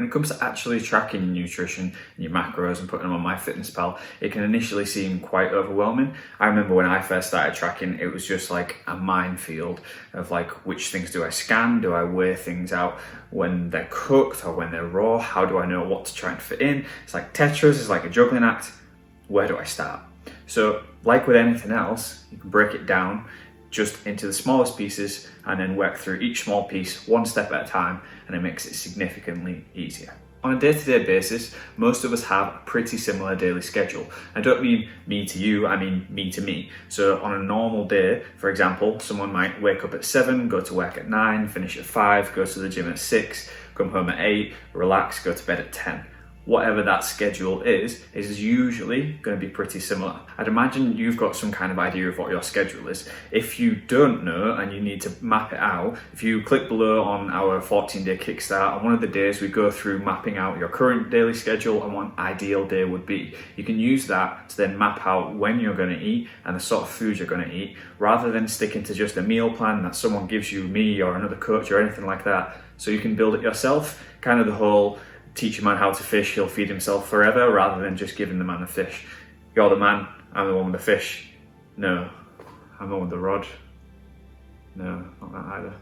When it comes to actually tracking your nutrition and your macros and putting them on MyFitnessPal, it can initially seem quite overwhelming. I remember when I first started tracking, it was just like a minefield of like, which things do I scan? Do I weigh things out when they're cooked or when they're raw? How do I know what to try and fit in? It's like Tetris, it's like a juggling act. Where do I start? So like with anything else, you can break it down just into the smallest pieces and then work through each small piece one step at a time, and it makes it significantly easier. On a day-to-day basis, most of us have a pretty similar daily schedule. I don't mean me to you, I mean me to me. So on a normal day, for example, someone might wake up at 7, go to work at 9, finish at 5, go to the gym at 6, come home at 8, relax, go to bed at 10. Whatever that schedule is usually going to be pretty similar. I'd imagine you've got some kind of idea of what your schedule is. If you don't know and you need to map it out, if you click below on our 14-day kickstart, on one of the days we go through mapping out your current daily schedule and what an ideal day would be. You can use that to then map out when you're going to eat and the sort of food you're going to eat, rather than sticking to just a meal plan that someone gives you, me or another coach or anything like that. So you can build it yourself, kind of the whole teach a man how to fish, he'll feed himself forever, rather than just giving the man a fish. You're the man, I'm the one with the fish. No, I'm the one with the rod. No, not that either.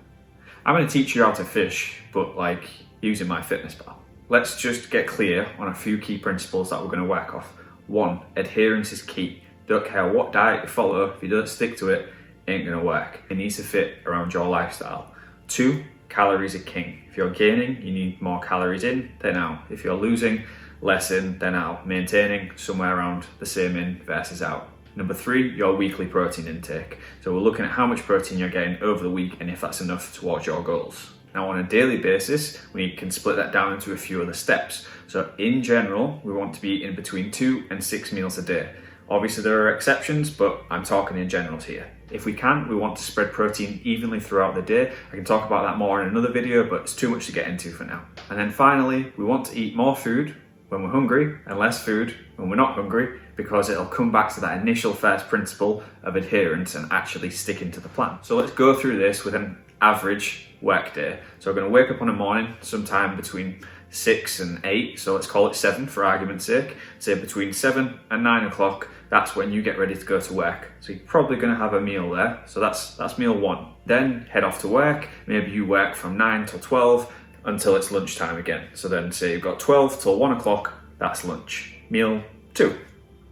I'm going to teach you how to fish, but like using MyFitnessPal. Let's just get clear on a few key principles that we're going to work off. 1, adherence is key. Don't care what diet you follow, if you don't stick to it, it ain't going to work. It needs to fit around your lifestyle. 2, calories are king. If you're gaining, you need more calories in than out. If you're losing, less in than out. Maintaining somewhere around the same in versus out. Number 3, your weekly protein intake. So we're looking at how much protein you're getting over the week and if that's enough towards your goals. Now on a daily basis, we can split that down into a few other steps. So in general, we want to be eating between 2 and 6 meals a day. Obviously there are exceptions, but I'm talking in generals here. If we can, we want to spread protein evenly throughout the day. I can talk about that more in another video, but it's too much to get into for now. And then finally, we want to eat more food when we're hungry and less food when we're not hungry, because it'll come back to that initial first principle of adherence and actually sticking to the plan. So let's go through this with an average work day. So we're going to wake up on a morning sometime between 6 and 8, so let's call it 7 for argument's sake. Say between 7 and 9 o'clock, that's when you get ready to go to work. So you're probably going to have a meal there. So that's meal 1. Then head off to work. Maybe you work from 9 till 12 until it's lunchtime again. So then say you've got 12 till 1 o'clock, that's lunch. Meal 2.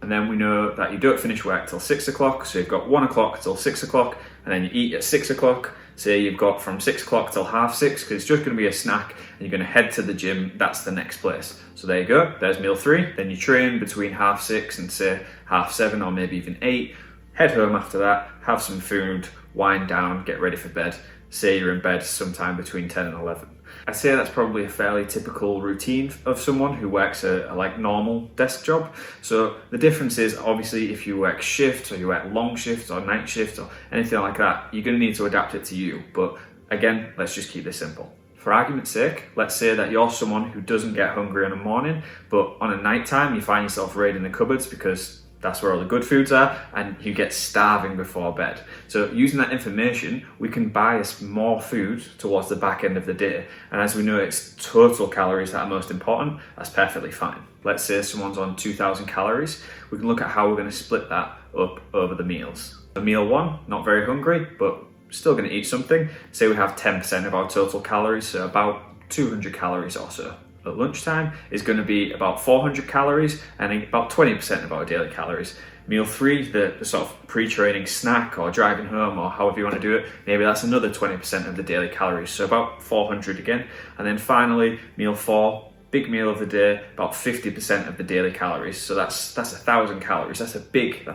And then we know that you don't finish work till 6 o'clock. So you've got 1 o'clock till 6 o'clock, and then you eat at 6 o'clock. Say you've got from 6 o'clock till 6:30, because it's just going to be a snack, and you're going to head to the gym. That's the next place. So there you go. There's meal 3. Then you train between 6:30 and say 7:30 or maybe even 8. Head home after that, have some food, wind down, get ready for bed. Say you're in bed sometime between 10 and 11. I'd say that's probably a fairly typical routine of someone who works a like normal desk job. So the difference is obviously if you work shifts or you work long shifts or night shifts or anything like that, you're going to need to adapt it to you. But again, let's just keep this simple. For argument's sake, let's say that you're someone who doesn't get hungry in the morning, but on a night time you find yourself raiding the cupboards because that's where all the good foods are, and you get starving before bed. So using that information, we can buy us more food towards the back end of the day. And as we know, it's total calories that are most important. That's perfectly fine. Let's say someone's on 2,000 calories. We can look at how we're going to split that up over the meals. So meal 1, not very hungry, but still going to eat something. Say we have 10% of our total calories, so about 200 calories or so. At lunchtime is going to be about 400 calories and about 20% of our daily calories. Meal 3, the sort of pre-training snack or driving home or however you want to do it, maybe that's another 20% of the daily calories, so about 400 again. And then finally, meal 4, big meal of the day, about 50% of the daily calories. So that's 1,000 calories. That's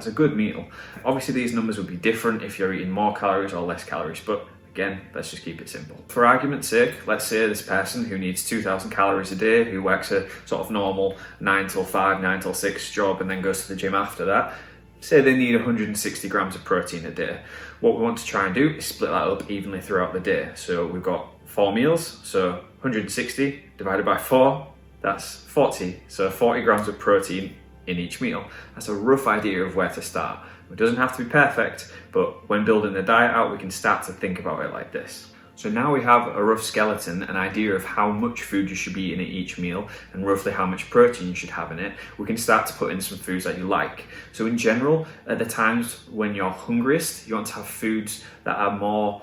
a good meal. Obviously these numbers would be different if you're eating more calories or less calories, but again, let's just keep it simple. For argument's sake, let's say this person who needs 2,000 calories a day, who works a sort of normal 9 till 5, 9 till 6 job and then goes to the gym after that, say they need 160 grams of protein a day. What we want to try and do is split that up evenly throughout the day. So we've got 4 meals, so 160 divided by 4, that's 40. So 40 grams of protein in each meal. That's a rough idea of where to start. It doesn't have to be perfect, but when building the diet out, we can start to think about it like this. So now we have a rough skeleton, an idea of how much food you should be eating at each meal and roughly how much protein you should have in it. We can start to put in some foods that you like. So in general, at the times when you're hungriest, you want to have foods that are more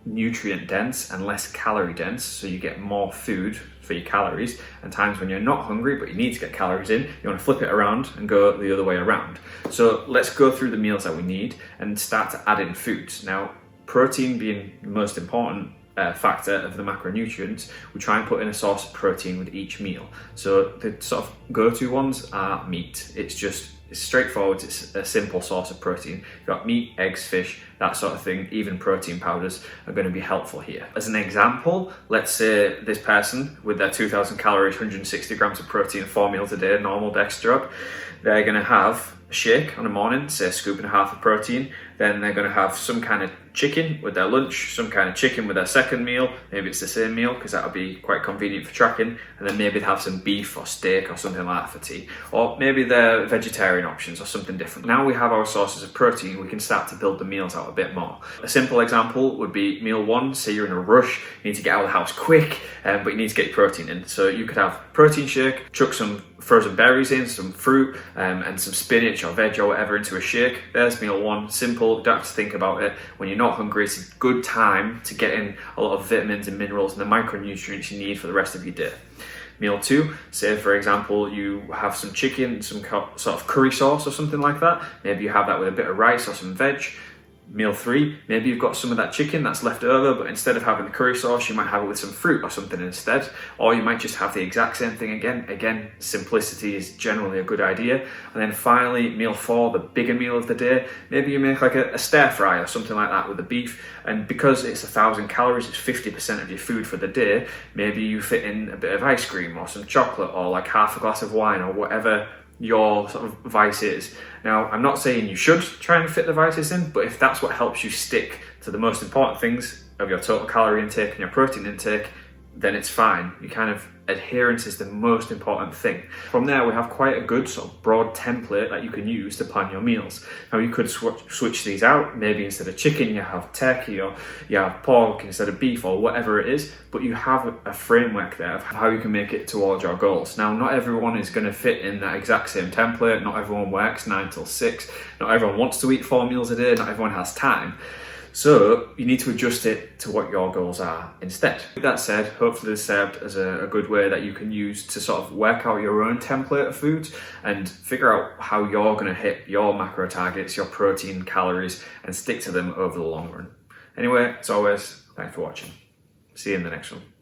nutrient dense and less calorie dense, so you get more food for your calories. And times when you're not hungry but you need to get calories in, you want to flip it around and go the other way around. So let's go through the meals that we need and start to add in foods. Now, protein being the most important factor of the macronutrients, we try and put in a source of protein with each meal. So the sort of go-to ones are meat. It's straightforward, it's a simple source of protein. You've got meat, eggs, fish, that sort of thing. Even protein powders are going to be helpful here. As an example, let's say this person with their 2000 calories, 160 grams of protein, 4 meals a day, normal desk job, they're going to have a shake on the morning, say a scoop and a half of protein. Then they're going to have some kind of chicken with their lunch, some kind of chicken with their second meal. Maybe it's the same meal because that'll be quite convenient for tracking. And then maybe they'll have some beef or steak or something like that for tea. Or maybe they're vegetarian options or something different. Now we have our sources of protein, we can start to build the meals out a bit more. A simple example would be meal one. Say you're in a rush, you need to get out of the house quick, but you need to get your protein in. So you could have protein shake, chuck some frozen berries in, some fruit, and some spinach or veg or whatever into a shake. There's meal one, simple, don't have to think about it. When you're not hungry, it's a good time to get in a lot of vitamins and minerals and the micronutrients you need for the rest of your day. Meal two, say for example you have some chicken, some sort of curry sauce or something like that. Maybe you have that with a bit of rice or some veg. Meal three, maybe you've got some of that chicken that's left over, but instead of having the curry sauce, you might have it with some fruit or something instead. Or you might just have the exact same thing again. Again, simplicity is generally a good idea. And then finally, meal four, the bigger meal of the day, maybe you make like a stir fry or something like that with the beef. And because it's 1000 calories, it's 50% of your food for the day. Maybe you fit in a bit of ice cream or some chocolate or like half a glass of wine or whatever your sort of vice is. Now, I'm not saying you should try and fit the vices in, but if that's what helps you stick to the most important things of your total calorie intake and your protein intake, then it's fine. Adherence is the most important thing. From there, we have quite a good sort of broad template that you can use to plan your meals. Now, you could switch these out. Maybe instead of chicken, you have turkey, or you have pork instead of beef, or whatever it is. But you have a framework there of how you can make it towards your goals. Now, not everyone is going to fit in that exact same template. Not everyone works 9 till 6. Not everyone wants to eat 4 meals a day. Not everyone has time. So you need to adjust it to what your goals are instead. With that said, hopefully this served as a good way that you can use to sort of work out your own template of foods and figure out how you're going to hit your macro targets, your protein, calories, and stick to them over the long run. Anyway, as always, thanks for watching. See you in the next one.